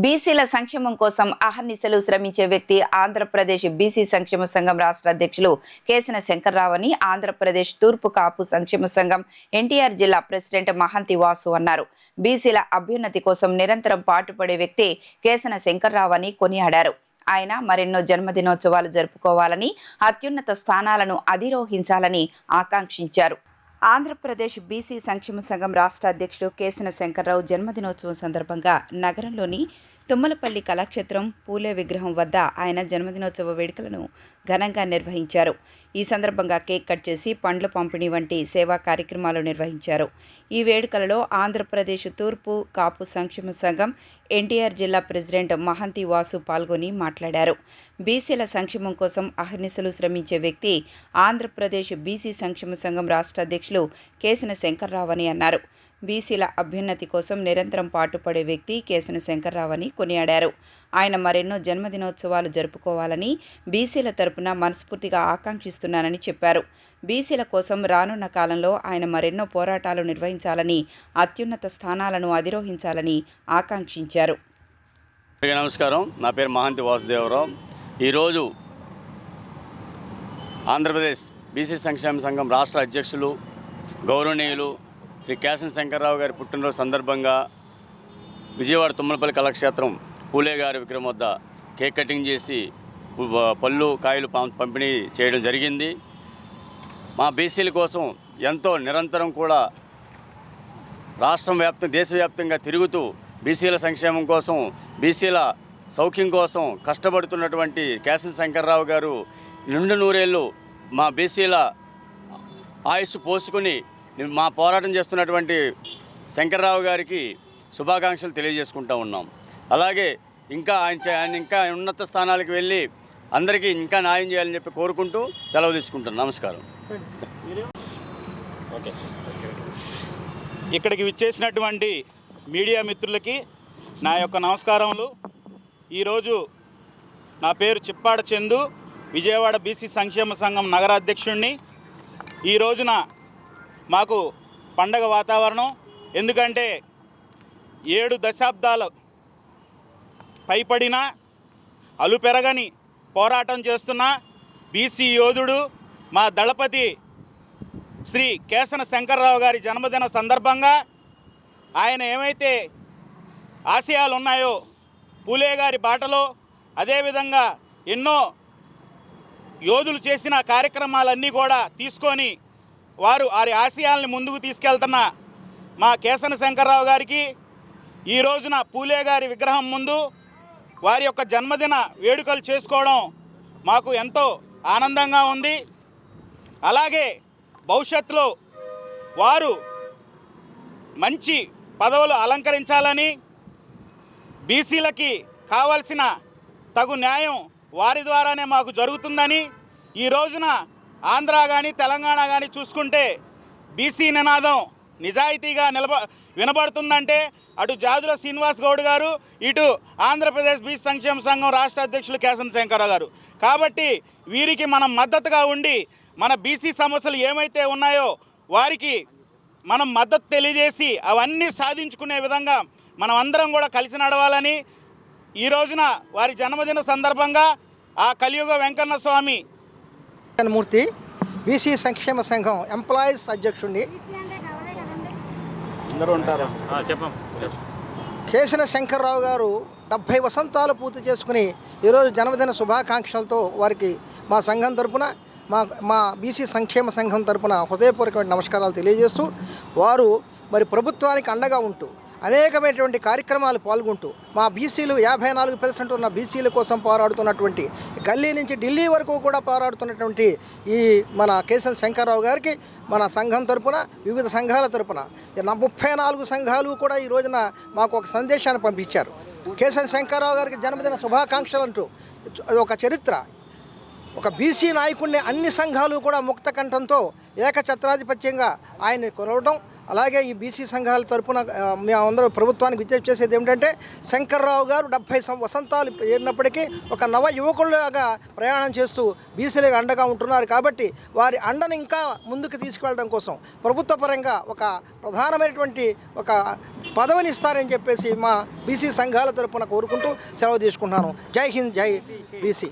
బీసీల సంక్షేమం కోసం అహర్నిశలు శ్రమించే వ్యక్తి ఆంధ్రప్రదేశ్ బీసీ సంక్షేమ సంఘం రాష్ట్ర అధ్యక్షులు కేసన శంకర్రావు అని ఆంధ్రప్రదేశ్ తూర్పు కాపు సంక్షేమ సంఘం ఎన్టీఆర్ జిల్లా ప్రెసిడెంట్ మహంతి వాసు అన్నారు. బీసీల అభ్యున్నతి కోసం నిరంతరం పాటుపడే వ్యక్తి కేసన శంకర్రావు అని కొనియాడారు. ఆయన మరెన్నో జన్మదినోత్సవాలు జరుపుకోవాలని, అత్యున్నత స్థానాలను అధిరోహించాలని ఆకాంక్షించారు. ఆంధ్రప్రదేశ్ బీసీ సంక్షేమ సంఘం రాష్ట్ర అధ్యక్షుడు కేసన శంకర్రావు జన్మదినోత్సవం సందర్భంగా నగరంలోని తుమ్మలపల్లి కళాక్షేత్రం పూలే విగ్రహం వద్ద ఆయన జన్మదినోత్సవ వేడుకలను ఘనంగా నిర్వహించారు. ఈ సందర్భంగా కేక్ కట్ చేసి పండ్ల పంపిణీ వంటి సేవా కార్యక్రమాలు నిర్వహించారు. ఈ వేడుకలలో ఆంధ్రప్రదేశ్ తూర్పు కాపు సంక్షేమ సంఘం ఎన్టీఆర్ జిల్లా ప్రెసిడెంట్ మహంతి వాసు పాల్గొని మాట్లాడారు. బీసీల సంక్షేమం కోసం అహర్నిశలు శ్రమించే వ్యక్తి ఆంధ్రప్రదేశ్ బీసీ సంక్షేమ సంఘం రాష్ట్ర అధ్యక్షులు కేసన శంకర్రావు అని అన్నారు. బీసీల అభ్యున్నతి కోసం నిరంతరం పాటుపడే వ్యక్తి కేసన శంకర్రావు అని కొనియాడారు. ఆయన మరెన్నో జన్మదినోత్సవాలు జరుపుకోవాలని బీసీల తరపున మనస్ఫూర్తిగా ఆకాంక్షిస్తున్నానని చెప్పారు. బీసీల కోసం రానున్న కాలంలో ఆయన మరెన్నో పోరాటాలు నిర్వహించాలని, అత్యున్నత స్థానాలను అధిరోహించాలని ఆకాంక్షించారు. నమస్కారం, నా పేరు మహంతి వాసుదేవరావు. ఈరోజు ఆంధ్రప్రదేశ్ బీసీ సంక్షేమ సంఘం రాష్ట్ర అధ్యక్షులు గౌరవనీయులు శ్రీ కేసన శంకర్రావు గారి పుట్టినరోజు సందర్భంగా విజయవాడ తుమ్మలపల్లి కళాక్షేత్రం పూలే గారి విగ్రహం వద్ద కేక్ కటింగ్ చేసి పళ్ళు కాయలు పంపిణీ చేయడం జరిగింది. మా బీసీల కోసం ఎంతో నిరంతరం కూడా దేశవ్యాప్తంగా తిరుగుతూ బీసీల సంక్షేమం కోసం, బీసీల సౌఖ్యం కోసం కష్టపడుతున్నటువంటి కేసన శంకర్రావు గారు నిండు నూరేళ్ళు మా బీసీల ఆయుస్సు పోసుకుని మా పోరాటం చేస్తున్నటువంటి శంకర్రావు గారికి శుభాకాంక్షలు తెలియజేసుకుంటూ ఉన్నాం. అలాగే ఆయన ఇంకా ఉన్నత స్థానాలకు వెళ్ళి అందరికీ ఇంకా న్యాయం చేయాలని చెప్పి కోరుకుంటూ సెలవు తీసుకుంటాను. నమస్కారం. ఇక్కడికి విచ్చేసినటువంటి మీడియా మిత్రులకి నా యొక్క నమస్కారములు. ఈరోజు నా పేరు చిప్పాడ చందు, విజయవాడ బీసీ సంక్షేమ సంఘం నగర అధ్యక్షుడిని. ఈ రోజున మాకు పండగ వాతావరణం. ఎందుకంటే 7 దశాబ్దాలు పైపడిన అలుపెరగని పోరాటం చేస్తున్న బీసీ యోధుడు మా దళపతి శ్రీ కేసన శంకర్రావు గారి జన్మదిన సందర్భంగా ఆయన ఏమైతే ఆశయాలు ఉన్నాయో పూలే గారి బాటలో, అదేవిధంగా ఎన్నో యోధులు చేసిన కార్యక్రమాలన్నీ కూడా తీసుకొని వారి ఆశయాల్ని ముందుకు తీసుకెళ్తున్న మా కేసన శంకర్రావు గారికి ఈ రోజున పూలే గారి విగ్రహం ముందు వారి యొక్క జన్మదిన వేడుకలు చేసుకోవడం మాకు ఎంతో ఆనందంగా ఉంది. అలాగే భవిష్యత్తులో వారు మంచి పదవులు అలంకరించాలని, బీసీలకి కావాల్సిన తగు న్యాయం వారి ద్వారానే మాకు జరుగుతుందని, ఈ రోజున ఆంధ్ర కానీ తెలంగాణ కానీ చూసుకుంటే బీసీ నినాదం నిజాయితీగా వినబడుతుందంటే అటు జాజుల శ్రీనివాస్ గౌడ్ గారు, ఇటు ఆంధ్రప్రదేశ్ బీసీ సంక్షేమ సంఘం రాష్ట్ర అధ్యక్షులు కేసన శంకర్రావు గారు. కాబట్టి వీరికి మనం మద్దతుగా ఉండి మన బీసీ సమస్యలు ఏమైతే ఉన్నాయో వారికి మనం మద్దతు తెలియజేసి అవన్నీ సాధించుకునే విధంగా మనం అందరం కూడా కలిసి నడవాలని, ఈ రోజున వారి జన్మదిన సందర్భంగా ఆ కలియుగ వెంకన్న స్వామి మూర్తి బీసీ సంక్షేమ సంఘం ఎంప్లాయీస్ అధ్యక్షుడిని. కేసన శంకర్రావు గారు 70 వసంతాలు పూర్తి చేసుకుని ఈరోజు జన్మదిన శుభాకాంక్షలతో వారికి మా సంఘం తరపున, మా బీసీ సంక్షేమ సంఘం తరపున హృదయపూర్వకమైన నమస్కారాలు తెలియజేస్తూ, వారు మరి ప్రభుత్వానికి అండగా ఉంటూ అనేకమైనటువంటి కార్యక్రమాలు పాల్గొంటూ మా బీసీలు 54% ఉన్న బీసీల కోసం పోరాడుతున్నటువంటి, గల్లీ నుంచి ఢిల్లీ వరకు కూడా పోరాడుతున్నటువంటి ఈ మన కేసన శంకర్రావు గారికి మన సంఘం తరపున, వివిధ సంఘాల తరపున 34 సంఘాలు కూడా ఈ రోజున మాకు ఒక సందేశాన్ని పంపించారు. కేసన శంకర్రావు గారికి జన్మదిన శుభాకాంక్షలు అంటూ అది ఒక చరిత్ర. ఒక బీసీ నాయకుడిని అన్ని సంఘాలు కూడా ముక్త కంఠంతో ఏకఛత్రాధిపత్యంగా ఆయన్ని కొనవడం, అలాగే ఈ బీసీ సంఘాల తరపున మేమందరూ ప్రభుత్వానికి విజ్ఞప్తి చేసేది ఏమిటంటే శంకర్రావు గారు 70 వసంతాలు ఏరినప్పటికీ ఒక నవ యువకుల్లాగా ప్రయాణం చేస్తూ బీసీలకు అండగా ఉంటున్నారు. కాబట్టి వారి అండను ఇంకా ముందుకు తీసుకువెళ్ళడం కోసం ప్రభుత్వ పరంగా ఒక ప్రధానమైనటువంటి ఒక పదవిని ఇస్తారని చెప్పేసి మా బీసీ సంఘాల తరపున కోరుకుంటూ సెలవు తీసుకుంటున్నాను. జై హింద్, జై బీసీ.